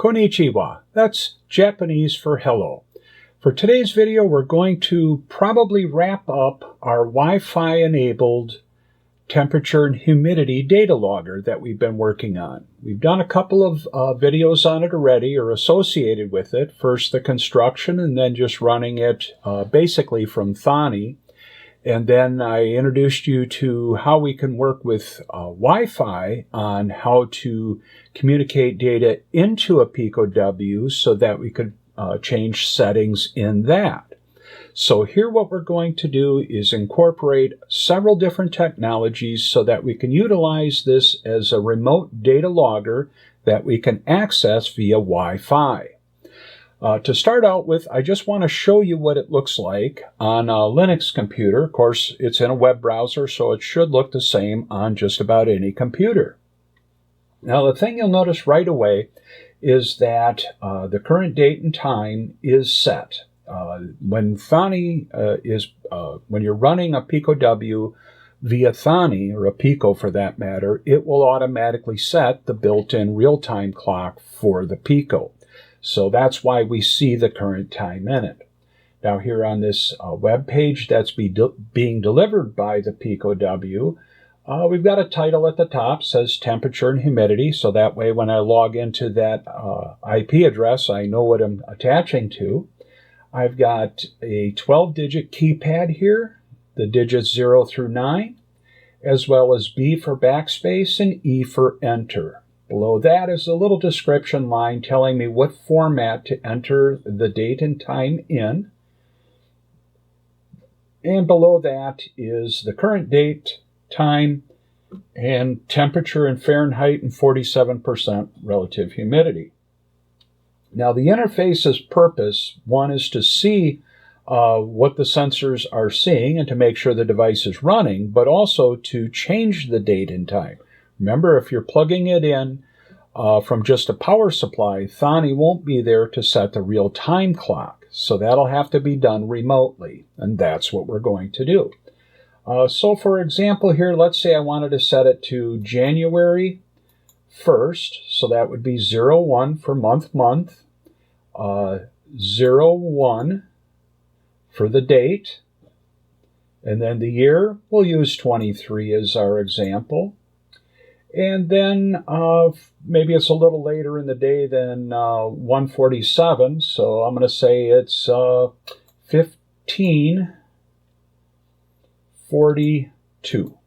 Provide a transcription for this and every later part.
Konnichiwa. That's Japanese for hello. For today's video, we're going to probably wrap up our Wi-Fi enabled temperature and humidity data logger that we've been working on. We've done a couple of videos on it already, or associated with it. First the construction, and then just running it basically from Thani. And then I introduced you to how we can work with Wi-Fi on how to communicate data into a Pico W so that we could change settings in that. So here what we're going to do is incorporate several different technologies so that we can utilize this as a remote data logger that we can access via Wi-Fi. To start out with, I just want to show you what it looks like on a Linux computer. Of course, it's in a web browser, so it should look the same on just about any computer. Now, the thing you'll notice right away is that the current date and time is set. When Thani when you're running a Pico W via Thani, or a Pico for that matter, it will automatically set the built-in real-time clock for the Pico. So that's why we see the current time in it. Now here on this web page that's being delivered by the Pico W, we've got a title at the top, says temperature and humidity, so that way when I log into that IP address, I know what I'm attaching to. I've got a 12-digit keypad here, the digits 0 through 9, as well as B for backspace and E for enter. Below that is a little description line telling me what format to enter the date and time in. And below that is the current date, time, and temperature in Fahrenheit and 47% relative humidity. Now the interface's purpose, one, is to see what the sensors are seeing and to make sure the device is running, but also to change the date and time. Remember, if you're plugging it in from just a power supply, Thani won't be there to set the real-time clock. So that'll have to be done remotely, and that's what we're going to do. So for example here, let's say I wanted to set it to January 1st, so that would be 01 for month, 01 for the date, and then the year, we'll use 23 as our example. And then maybe it's a little later in the day than 1:47, so I'm going to say it's 15:42.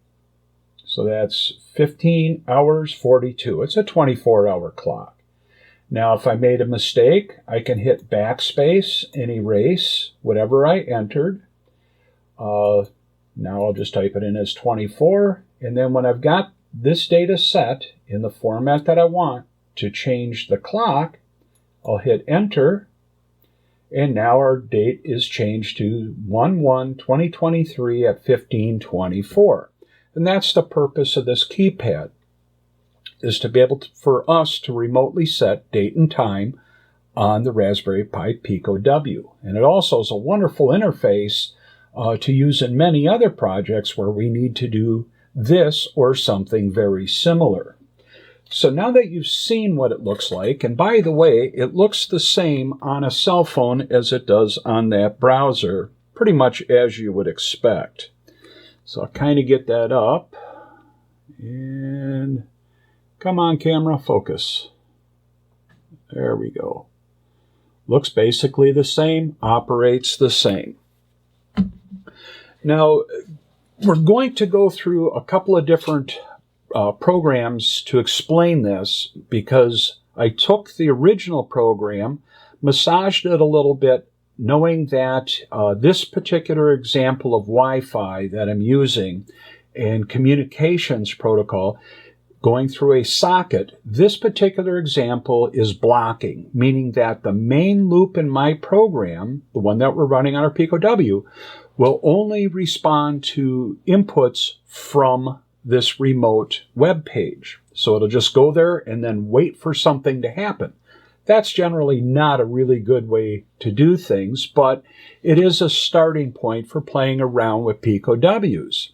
So that's 15 hours 42. It's a 24-hour clock. Now, if I made a mistake, I can hit backspace and erase whatever I entered. Now I'll just type it in as 24, and then when I've got this data set in the format that I want to change the clock, I'll hit enter, and now our date is changed to 1/1/2023 at 15:24. And that's the purpose of this keypad, is to be able for us to remotely set date and time on the Raspberry Pi Pico W. And it also is a wonderful interface to use in many other projects where we need to do this or something very similar. So now that you've seen what it looks like, and by the way, it looks the same on a cell phone as it does on that browser, pretty much as you would expect. So I'll kind of get that up, and come on camera, focus. There we go. Looks basically the same, operates the same. Now, we're going to go through a couple of different programs to explain this, because I took the original program, massaged it a little bit, knowing that this particular example of Wi-Fi that I'm using and communications protocol, going through a socket, this particular example is blocking, meaning that the main loop in my program, the one that we're running on our Pico W, will only respond to inputs from this remote web page. So it'll just go there and then wait for something to happen. That's generally not a really good way to do things, but it is a starting point for playing around with Pico Ws.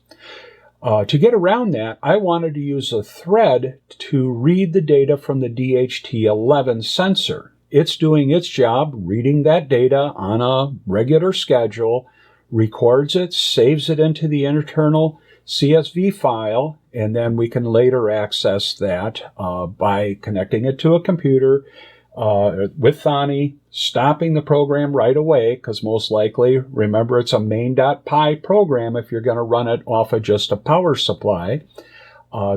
To get around that, I wanted to use a thread to read the data from the DHT11 sensor. It's doing its job, reading that data on a regular schedule, records it, saves it into the internal CSV file, and then we can later access that by connecting it to a computer with Thani, stopping the program right away, because most likely, remember, it's a main.py program if you're going to run it off of just a power supply.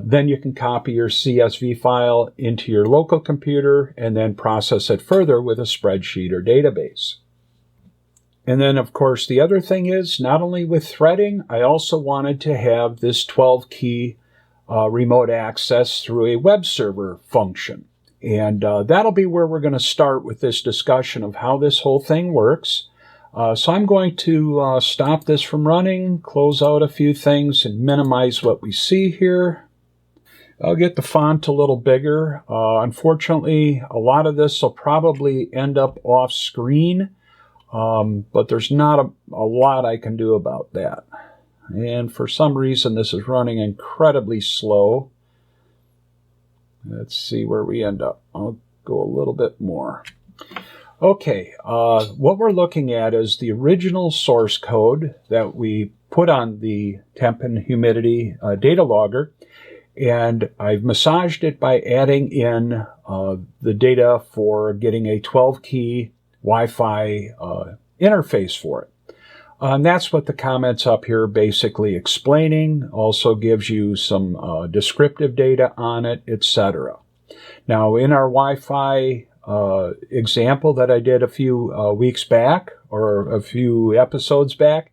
Then you can copy your CSV file into your local computer and then process it further with a spreadsheet or database. And then, of course, the other thing is, not only with threading, I also wanted to have this 12-key remote access through a web server function. And that'll be where we're going to start with this discussion of how this whole thing works. So I'm going to stop this from running, close out a few things, and minimize what we see here. I'll get the font a little bigger. Unfortunately, a lot of this will probably end up off screen, but there's not a lot I can do about that. And for some reason, this is running incredibly slow. Let's see where we end up. I'll go a little bit more. Okay, what we're looking at is the original source code that we put on the Temp and Humidity data logger, and I've massaged it by adding in the data for getting a 12-key Wi-Fi interface for it. And that's what the comments up here basically explaining. Also gives you some descriptive data on it, etc. Now, in our Wi-Fi example that I did a few weeks back, or a few episodes back,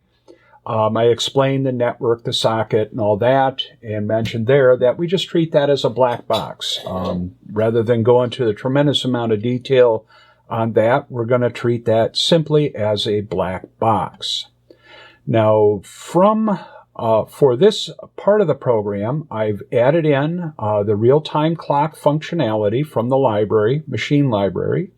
I explained the network, the socket, and all that, and mentioned there that we just treat that as a black box. Rather than go into the tremendous amount of detail on that, we're going to treat that simply as a black box. Now, for this part of the program, I've added in the real-time clock functionality from the library, machine library.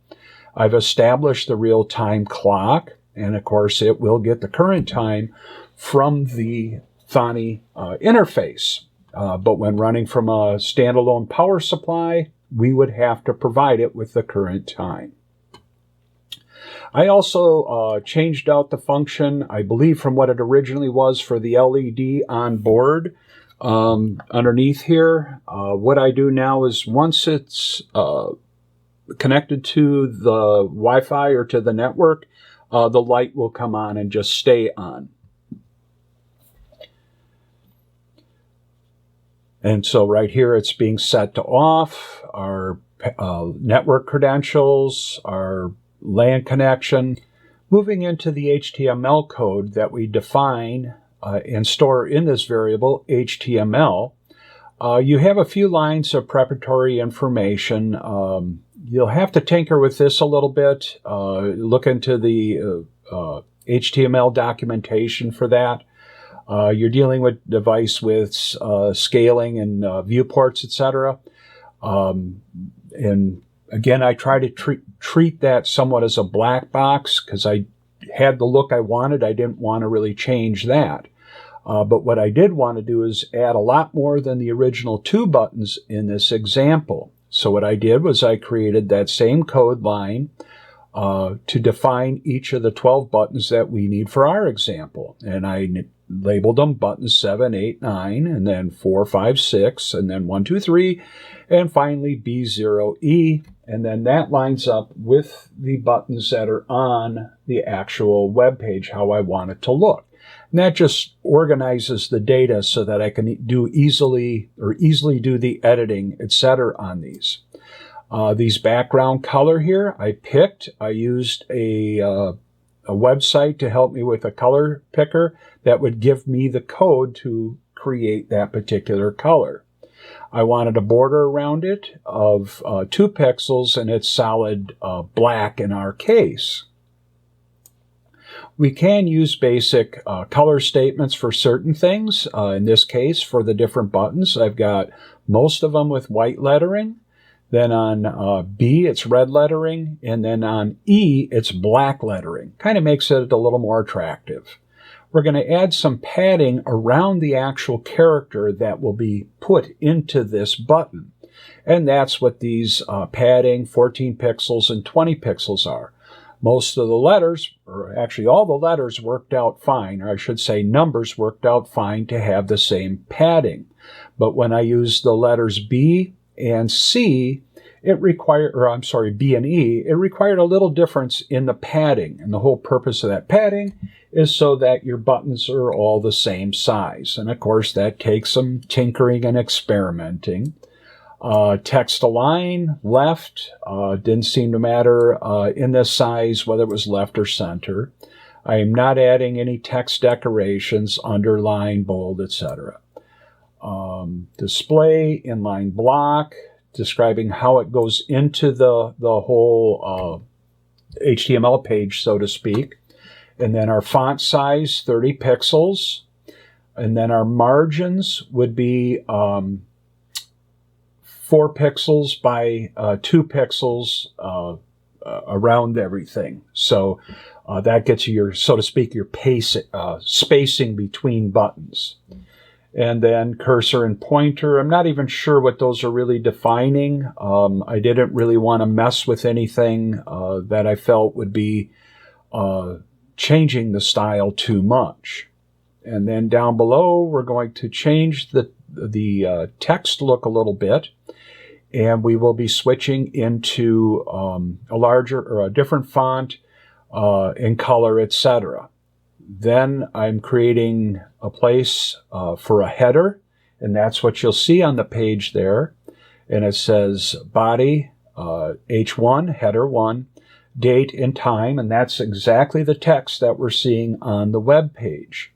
I've established the real-time clock, and of course it will get the current time from the Thani interface. But when running from a standalone power supply, we would have to provide it with the current time. I also changed out the function, I believe, from what it originally was for the LED on board underneath here. What I do now is once it's connected to the Wi-Fi or to the network, the light will come on and just stay on. And so right here it's being set to off. Our network credentials, our LAN connection. Moving into the HTML code that we define and store in this variable, HTML, you have a few lines of preparatory information. You'll have to tinker with this a little bit, look into the HTML documentation for that. You're dealing with device with scaling and viewports, etc. And again, I try to treat that somewhat as a black box because I had the look I wanted. I didn't want to really change that. But what I did want to do is add a lot more than the original 2 buttons in this example. So what I did was I created that same code line to define each of the 12 buttons that we need for our example. And I labeled them buttons 7, 8, 9, and then 4, 5, 6, and then 1, 2, 3, and finally B0E. And then that lines up with the buttons that are on the actual web page, how I want it to look. And that just organizes the data so that I can easily do the editing, etc. on these. These background color here, I used a website to help me with a color picker that would give me the code to create that particular color. I wanted a border around it of 2 pixels, and it's solid black in our case. We can use basic color statements for certain things. In this case, for the different buttons, I've got most of them with white lettering. Then on B, it's red lettering. And then on E, it's black lettering. Kind of makes it a little more attractive. we're going to add some padding around the actual character that will be put into this button. And that's what these padding 14 pixels and 20 pixels are. Most of the letters, or actually all the letters, worked out fine, or I should say numbers worked out fine to have the same padding. But when I use the letters B and C, B and E, it required a little difference in the padding. And the whole purpose of that padding is so that your buttons are all the same size. And of course, that takes some tinkering and experimenting. Text align, left, didn't seem to matter in this size, whether it was left or center. I am not adding any text decorations, underline, bold, etc. Display, inline block, describing how it goes into the whole HTML page, so to speak. And then our font size, 30 pixels. And then our margins would be 4 pixels by 2 pixels around everything. So that gets you your, so to speak, your spacing between buttons. And then cursor and pointer, I'm not even sure what those are really defining. I didn't really want to mess with anything that I felt would be changing the style too much. And then down below, we're going to change the text look a little bit. And we will be switching into a larger or a different font in color, etc. Then I'm creating a place for a header, and that's what you'll see on the page there. And it says body H1, header 1, date and time, and that's exactly the text that we're seeing on the web page.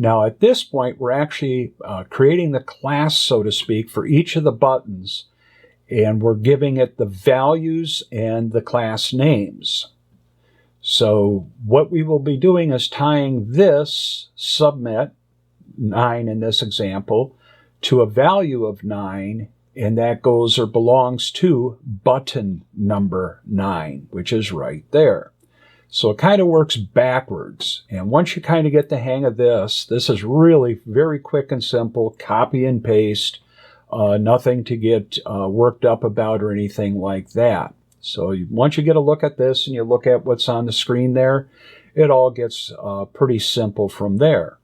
Now, at this point, we're actually creating the class, so to speak, for each of the buttons, and we're giving it the values and the class names. So what we will be doing is tying this submit, 9 in this example, to a value of 9, and that goes or belongs to button number 9, which is right there. So it kind of works backwards. And once you kind of get the hang of this, this is really very quick and simple, copy and paste, nothing to get worked up about or anything like that. So once you get a look at this and you look at what's on the screen there, it all gets pretty simple from there.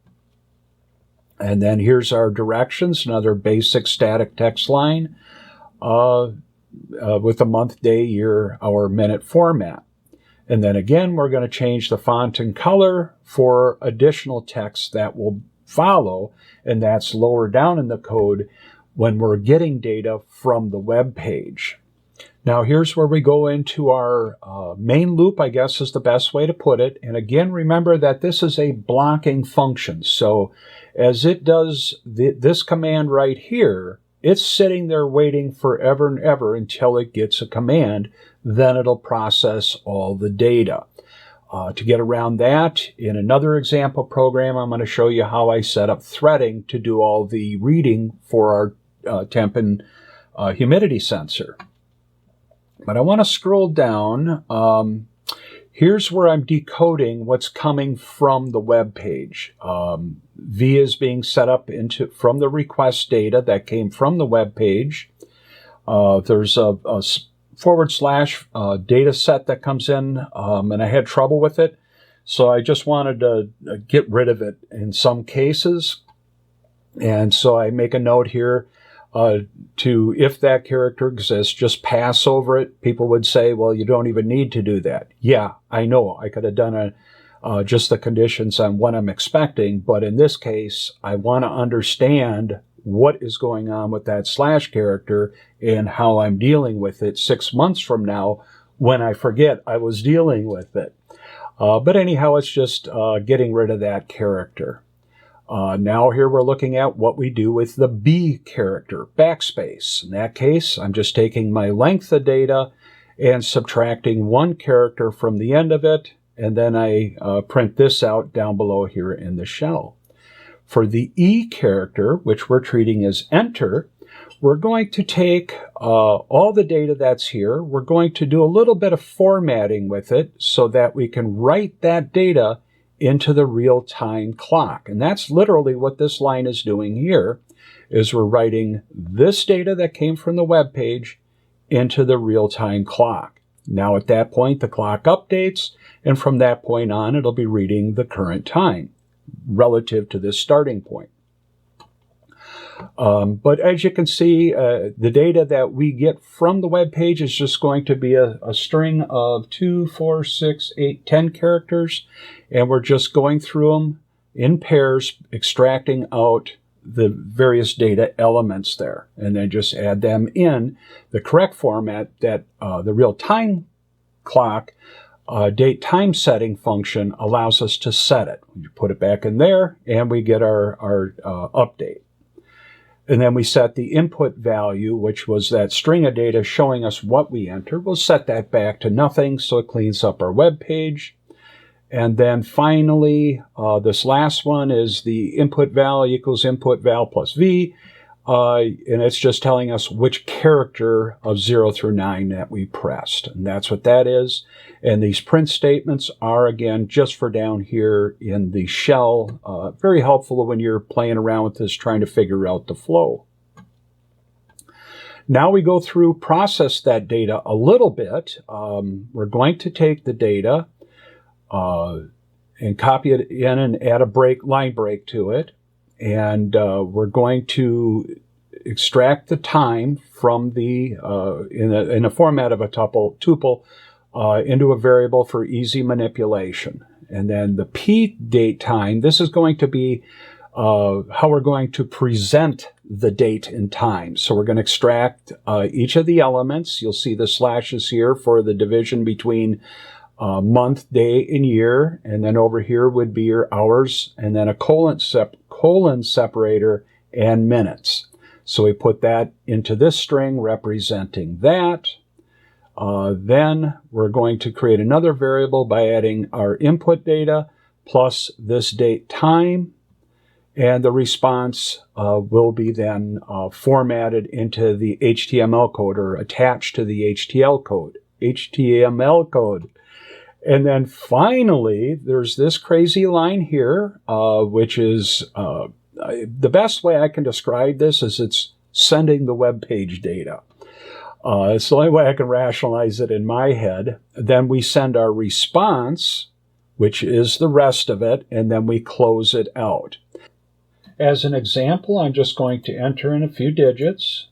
And then here's our directions, another basic static text line with the month, day, year, hour, minute format. And then again, we're going to change the font and color for additional text that will follow, and that's lower down in the code when we're getting data from the web page. Now here's where we go into our main loop, I guess is the best way to put it. And again, remember that this is a blocking function. So as it does this command right here, it's sitting there waiting forever and ever until it gets a command. Then it'll process all the data. To get around that, in another example program, I'm going to show you how I set up threading to do all the reading for our temp and humidity sensor. But I want to scroll down. Here's where I'm decoding what's coming from the web page. V is being set up from the request data that came from the web page. There's a / data set that comes in, and I had trouble with it. So I just wanted to get rid of it in some cases. And so I make a note here to, if that character exists, just pass over it. People would say, well, you don't even need to do that. Yeah, I know. I could have done just the conditions on what I'm expecting. But in this case, I want to understand what is going on with that / character and how I'm dealing with it 6 months from now when I forget I was dealing with it. But anyhow, it's just getting rid of that character. Now here we're looking at what we do with the B character, backspace. In that case, I'm just taking my length of data and subtracting 1 character from the end of it, and then I print this out down below here in the shell. For the E character, which we're treating as enter, we're going to take all the data that's here. We're going to do a little bit of formatting with it so that we can write that data into the real-time clock. And that's literally what this line is doing here, is we're writing this data that came from the web page into the real-time clock. Now at that point, the clock updates, and from that point on, it'll be reading the current time relative to this starting point. But as you can see, the data that we get from the web page is just going to be a string of 2, 4, 6, 8, 10 characters, and we're just going through them in pairs, extracting out the various data elements there, and then just add them in the correct format that the real-time clock date time setting function allows us to set it. You put it back in there, and we get our update. And then we set the input value, which was that string of data showing us what we entered. We'll set that back to nothing, so it cleans up our web page. And then finally, this last one is the input val equals input val plus v. And it's just telling us which character of 0 through 9 that we pressed. And that's what that is. And these print statements are, again, just for down here in the shell. Very helpful when you're playing around with this, trying to figure out the flow. Now we go through, process that data a little bit. We're going to take the data and copy it in and add a line break to it. And we're going to extract the time from the, in the format of a tuple, into a variable for easy manipulation. And then the p date time, this is going to be how we're going to present the date and time. So we're going to extract each of the elements. You'll see the slashes here for the division between month, day, and year. And then over here would be your hours, and then a colon separator and minutes. So we put that into this string representing that. Then we're going to create another variable by adding our input data plus this date time, and the response will be then formatted into the HTML code, or attached to the HTML code. And then finally, there's this crazy line here, which is the best way I can describe this is it's sending the web page data. It's the only way I can rationalize it in my head. Then we send our response, which is the rest of it, and then we close it out. As an example, I'm just going to enter in a few digits.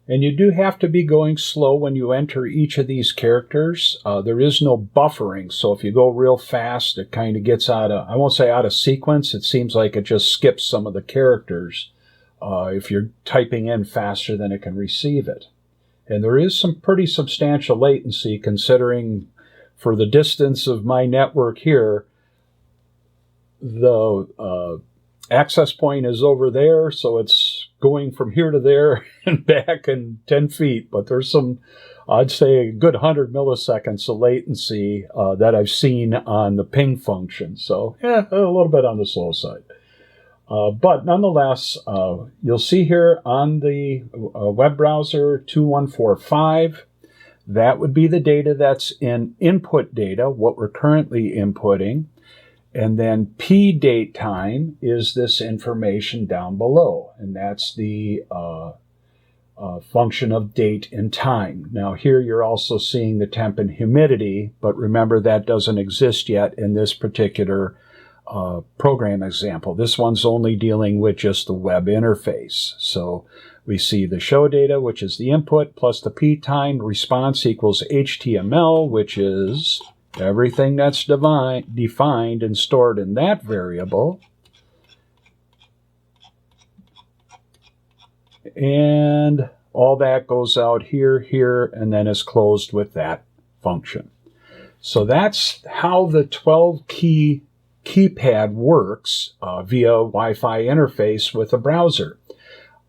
And you do have to be going slow when you enter each of these characters. There is no buffering, so if you go real fast, it kind of gets out of, I won't say out of sequence, it seems like it just skips some of the characters if you're typing in faster than it can receive it. And there is some pretty substantial latency, considering for the distance of my network here, the access point is over there, so it's going from here to there and back in 10 feet. But there's some, I'd say, a good 100 milliseconds of latency that I've seen on the ping function. So, a little bit on the slow side. But nonetheless, you'll see here on the web browser 2145, that would be the data that's in input data, what we're currently inputting. And then p date time is this information down below, and that's the function of date and time. Now here you're also seeing the temp and humidity, but remember that doesn't exist yet in this particular program example. This one's only dealing with just the web interface. So we see the show data, which is the input, plus the p time. Response equals HTML, which is everything that's defined and stored in that variable. And all that goes out here, here, and then is closed with that function. So that's how the 12-key keypad works via Wi-Fi interface with a browser.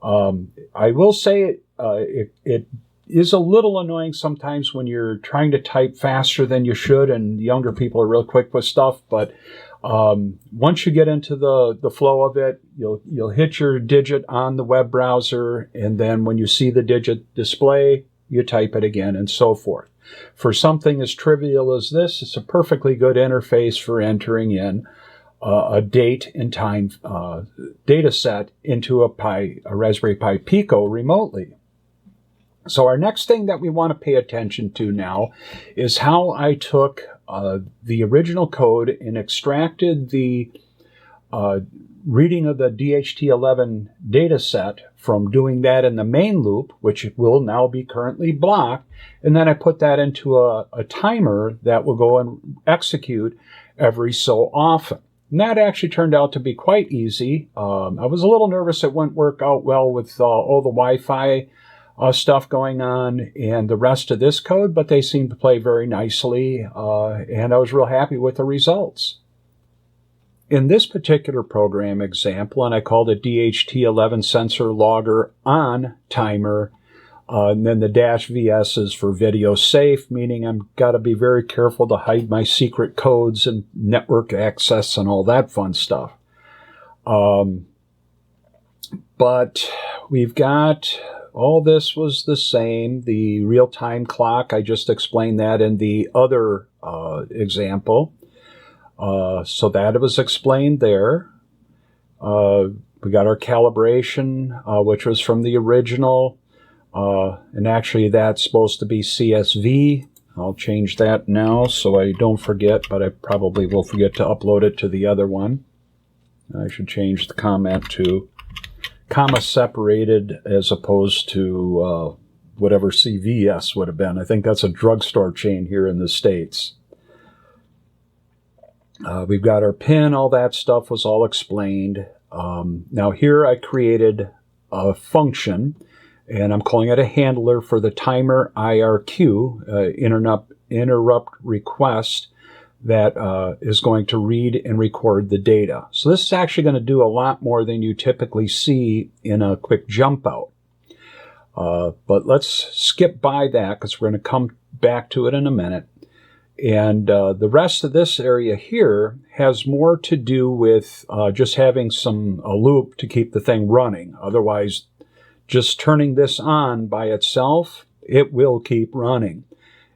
I will say it is a little annoying sometimes when you're trying to type faster than you should, and younger people are real quick with stuff. But once you get into the flow of it, you'll hit your digit on the web browser, and then when you see the digit display, you type it again, and so forth. For something as trivial as this, it's a perfectly good interface for entering in a date and time data set into a Raspberry Pi Pico remotely. So our next thing that we want to pay attention to now is how I took the original code and extracted the reading of the DHT11 data set from doing that in the main loop, which will now be currently blocked, and then I put that into a timer that will go and execute every so often. And that actually turned out to be quite easy. I was a little nervous it wouldn't work out well with all the Wi-Fi stuff going on and the rest of this code, but they seemed to play very nicely, and I was real happy with the results. In this particular program example, and I called it DHT11 sensor logger on timer, and then the -VS is for video safe, meaning I've got to be very careful to hide my secret codes and network access and all that fun stuff. But we've got all this was the same. The real-time clock, I just explained that in the other example. So that was explained there. We got our calibration, which was from the original. And actually that's supposed to be CSV. I'll change that now so I don't forget, but I probably will forget to upload it to the other one. I should change the comment to comma separated as opposed to whatever CVS would have been. I think that's a drugstore chain here in the States. We've got our pin, all that stuff was all explained. Now here I created a function, and I'm calling it a handler for the timer IRQ, interrupt request, that is going to read and record the data. So this is actually going to do a lot more than you typically see in a quick jump out. But let's skip by that because we're going to come back to it in a minute. And the rest of this area here has more to do with just having a loop to keep the thing running. Otherwise, just turning this on by itself, it will keep running.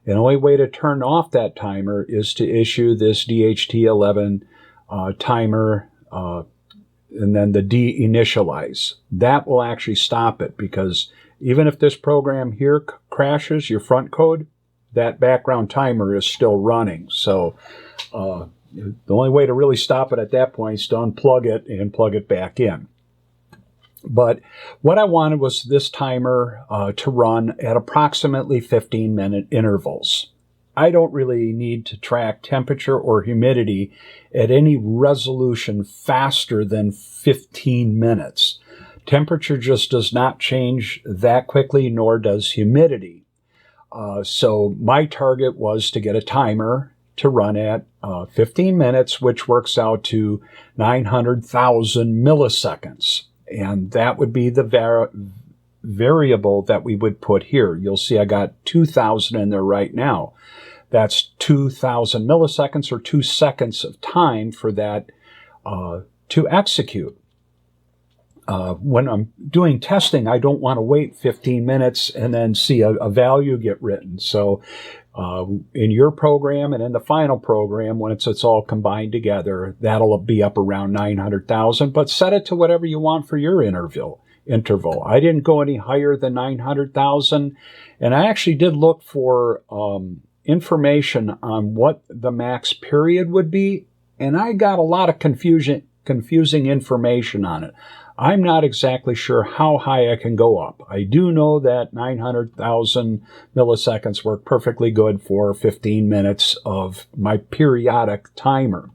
And the only way to turn off that timer is to issue this DHT11 timer and then the deinitialize. That will actually stop it, because even if this program here crashes, your front code, that background timer is still running. So the only way to really stop it at that point is to unplug it and plug it back in. But what I wanted was this timer to run at approximately 15-minute intervals. I don't really need to track temperature or humidity at any resolution faster than 15 minutes. Temperature just does not change that quickly, nor does humidity. So my target was to get a timer to run at 15 minutes, which works out to 900,000 milliseconds. And that would be the variable that we would put here. You'll see I got 2,000 in there right now. That's 2,000 milliseconds, or 2 seconds of time for that to execute. When I'm doing testing, I don't want to wait 15 minutes and then see a value get written. So in your program and in the final program, when it's all combined together, that'll be up around 900,000, but set it to whatever you want for your interval. I didn't go any higher than 900,000, and I actually did look for information on what the max period would be, and I got a lot of confusing information on it. I'm not exactly sure how high I can go up. I do know that 900,000 milliseconds work perfectly good for 15 minutes of my periodic timer.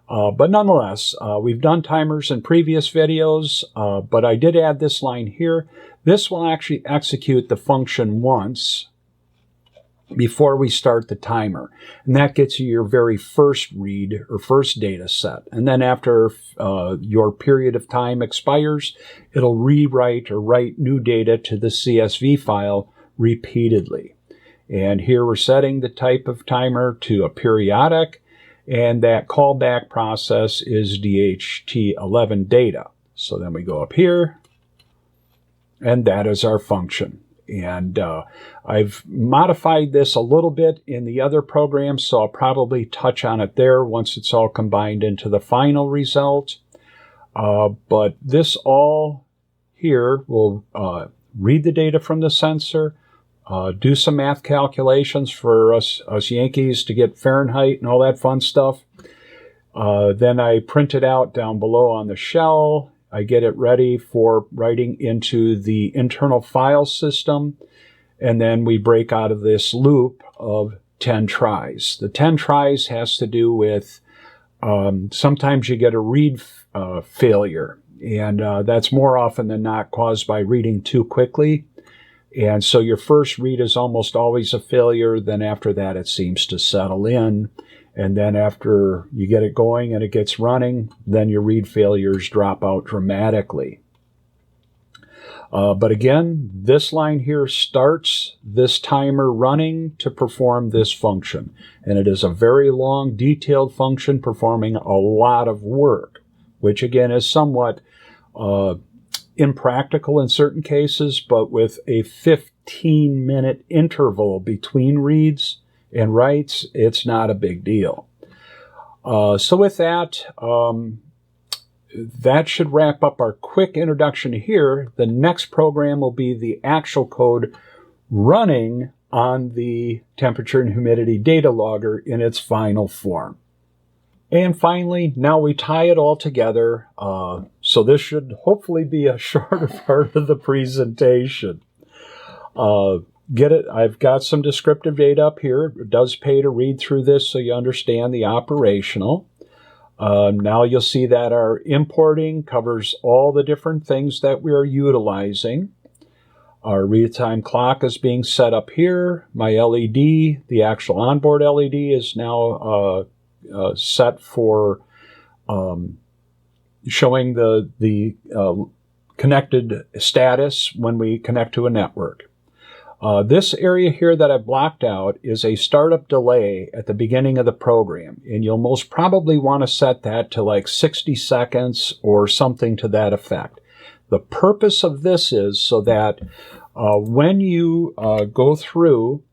But nonetheless, we've done timers in previous videos, but I did add this line here. This will actually execute the function once before we start the timer. And that gets you your very first read or first data set. And then after your period of time expires, it'll rewrite or write new data to the CSV file repeatedly. And here we're setting the type of timer to a periodic, and that callback process is DHT11 data. So then we go up here, and that is our function. And I've modified this a little bit in the other programs, so I'll probably touch on it there once it's all combined into the final result. But this all here will read the data from the sensor, do some math calculations for us Yankees to get Fahrenheit and all that fun stuff. Then I print it out down below on the shell. I get it ready for writing into the internal file system, and then we break out of this loop of 10 tries. The 10 tries has to do with sometimes you get a read failure, and that's more often than not caused by reading too quickly. And so your first read is almost always a failure. Then after that, it seems to settle in. And then after you get it going and it gets running, then your read failures drop out dramatically. But again, this line here starts this timer running to perform this function. And it is a very long, detailed function performing a lot of work, which again is somewhat impractical in certain cases, but with a 15-minute interval between reads and writes, it's not a big deal. So with that, that should wrap up our quick introduction here. The next program will be the actual code running on the temperature and humidity data logger in its final form. And finally, now we tie it all together. So this should hopefully be a shorter part of the presentation. Get it? I've got some descriptive data up here. It does pay to read through this so you understand the operational. Now you'll see that our importing covers all the different things that we are utilizing. Our real-time clock is being set up here. My LED, the actual onboard LED, is now set for showing the connected status when we connect to a network. This area here that I've blocked out is a startup delay at the beginning of the program, and you'll most probably want to set that to like 60 seconds or something to that effect. The purpose of this is so that when you go through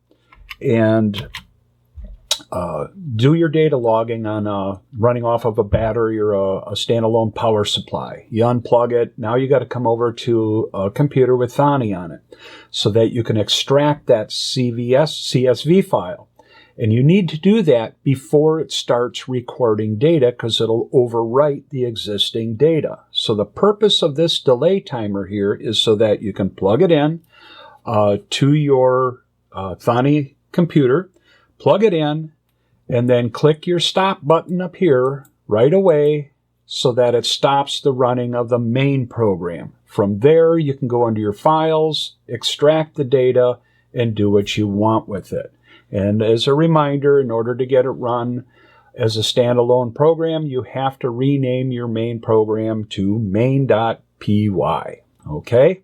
and do your data logging on running off of a battery or a standalone power supply. You unplug it. Now you got to come over to a computer with Thani on it so that you can extract that CSV file. And you need to do that before it starts recording data because it'll overwrite the existing data. So the purpose of this delay timer here is so that you can plug it in to your Thani computer, plug it in, and then click your stop button up here right away so that it stops the running of the main program. From there, you can go into your files, extract the data, and do what you want with it. And as a reminder, in order to get it run as a standalone program, you have to rename your main program to main.py. Okay?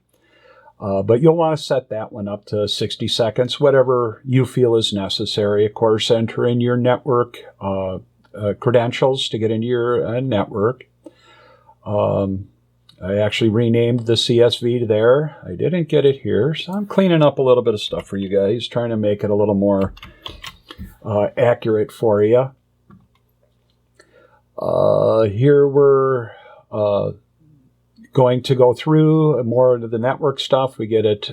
But you'll want to set that one up to 60 seconds, whatever you feel is necessary. Of course, enter in your network credentials to get into your network. I actually renamed the CSV there. I didn't get it here, so I'm cleaning up a little bit of stuff for you guys, trying to make it a little more accurate for you. Here we're going to go through more into the network stuff. We get it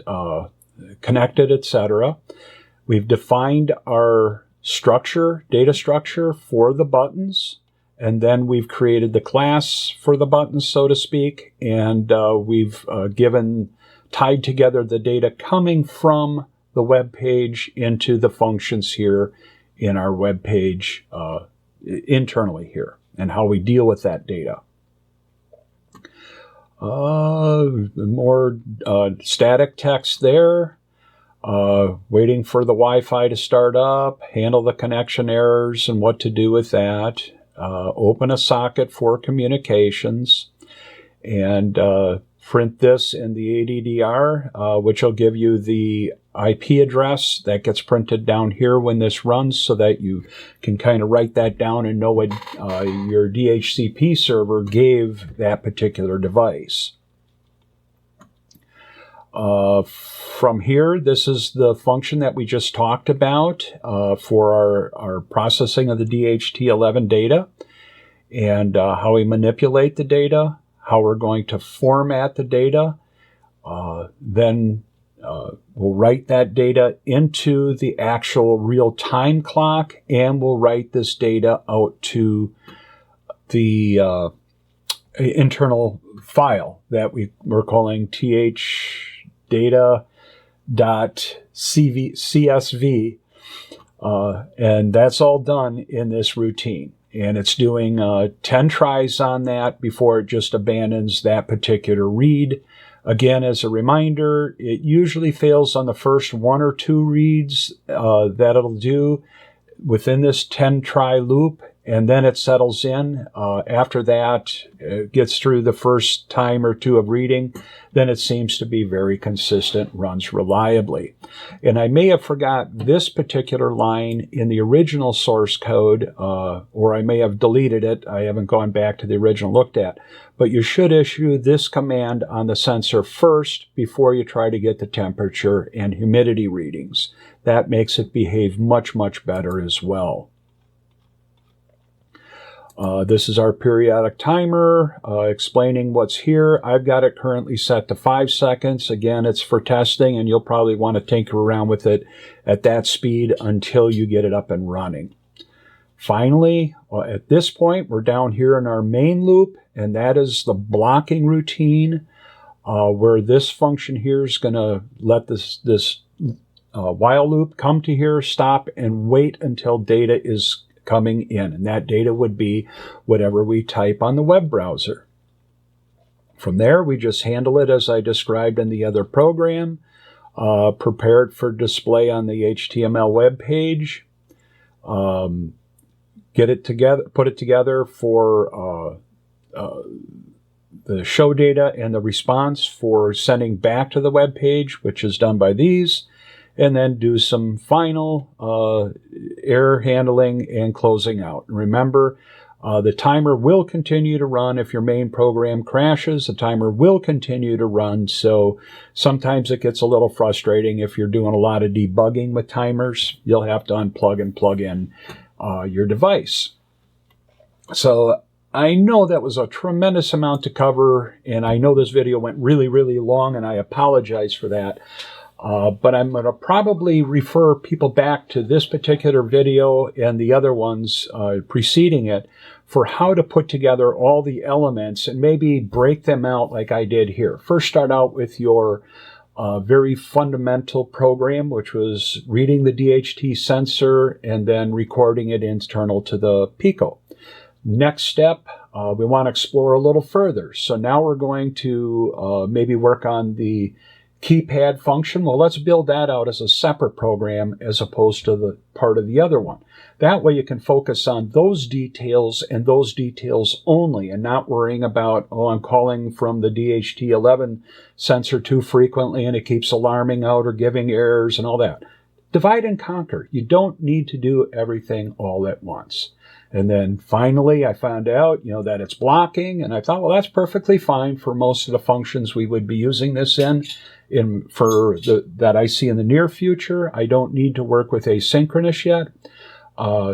connected, etc. We've defined our structure, data structure for the buttons, and then we've created the class for the buttons, so to speak, and we've tied together the data coming from the web page into the functions here in our web page internally here, and how we deal with that data. More static text there, waiting for the Wi-Fi to start up, handle the connection errors and what to do with that, open a socket for communications, and print this in the ADDR, which will give you the IP address that gets printed down here when this runs so that you can kind of write that down and know what your DHCP server gave that particular device. From here, this is the function that we just talked about for our processing of the DHT11 data, and how we manipulate the data, how we're going to format the data. Then we'll write that data into the actual real-time clock, and we'll write this data out to the internal file that we're calling DHData.csv, and that's all done in this routine. And it's doing 10 tries on that before it just abandons that particular read. Again, as a reminder, it usually fails on the first 1 or 2 reads that it'll do within this 10 try loop, and then it settles in. After that, it gets through the first time or 2 of reading, then it seems to be very consistent, runs reliably. And I may have forgot this particular line in the original source code, or I may have deleted it. I haven't gone back to the original looked at. But you should issue this command on the sensor first before you try to get the temperature and humidity readings. That makes it behave much, much better as well. This is our periodic timer explaining what's here. I've got it currently set to 5 seconds. Again, it's for testing, and you'll probably want to tinker around with it at that speed until you get it up and running. Finally, at this point, we're down here in our main loop, and that is the blocking routine, where this function here is going to let this while loop come to here, stop, and wait until data is coming in. And that data would be whatever we type on the web browser. From there, we just handle it as I described in the other program, prepare it for display on the HTML web page, get it together, put it together for the show data and the response for sending back to the web page, which is done by these, and then do some final error handling and closing out. And remember, the timer will continue to run if your main program crashes. The timer will continue to run, so sometimes it gets a little frustrating if you're doing a lot of debugging with timers. You'll have to unplug and plug in your device. So I know that was a tremendous amount to cover, and I know this video went really, really long, and I apologize for that. But I'm going to probably refer people back to this particular video and the other ones preceding it for how to put together all the elements and maybe break them out like I did here. First, start out with your very fundamental program, which was reading the DHT sensor and then recording it internal to the Pico. Next step, we want to explore a little further. So now we're going to maybe work on the keypad function. Well, let's build that out as a separate program as opposed to the part of the other one. That way you can focus on those details and those details only, and not worrying about, oh, I'm calling from the DHT11 sensor too frequently and it keeps alarming out or giving errors and all that. Divide and conquer. You don't need to do everything all at once. And then finally, I found out, that it's blocking, and I thought, well, that's perfectly fine for most of the functions we would be using this in that I see in the near future. I don't need to work with asynchronous yet.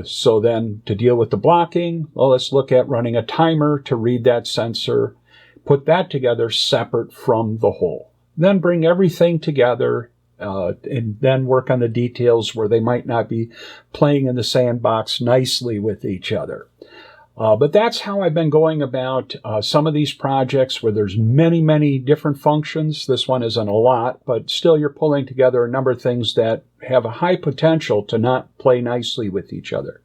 So then to deal with the blocking, well, let's look at running a timer to read that sensor, put that together separate from the whole. Then bring everything together and then work on the details where they might not be playing in the sandbox nicely with each other. But that's how I've been going about some of these projects where there's many, many different functions. This one isn't a lot, but still you're pulling together a number of things that have a high potential to not play nicely with each other.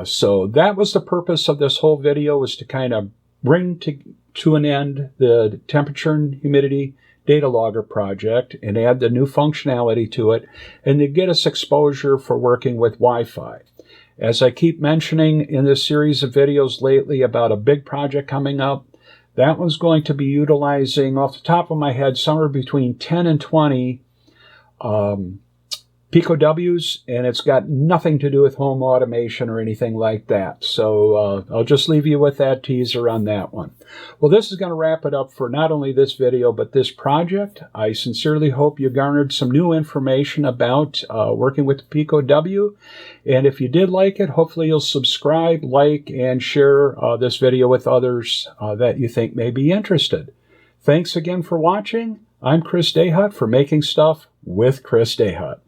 So that was the purpose of this whole video, was to kind of bring to an end the temperature and humidity data logger project and add the new functionality to it, and to get us exposure for working with Wi-Fi. As I keep mentioning in this series of videos lately about a big project coming up, that one's going to be utilizing, off the top of my head, somewhere between 10 and 20 Pico W's, and it's got nothing to do with home automation or anything like that. So I'll just leave you with that teaser on that one. Well, this is going to wrap it up for not only this video, but this project. I sincerely hope you garnered some new information about working with the Pico W. And if you did like it, hopefully you'll subscribe, like, and share this video with others that you think may be interested. Thanks again for watching. I'm Chris DeHut for Making Stuff with Chris DeHut.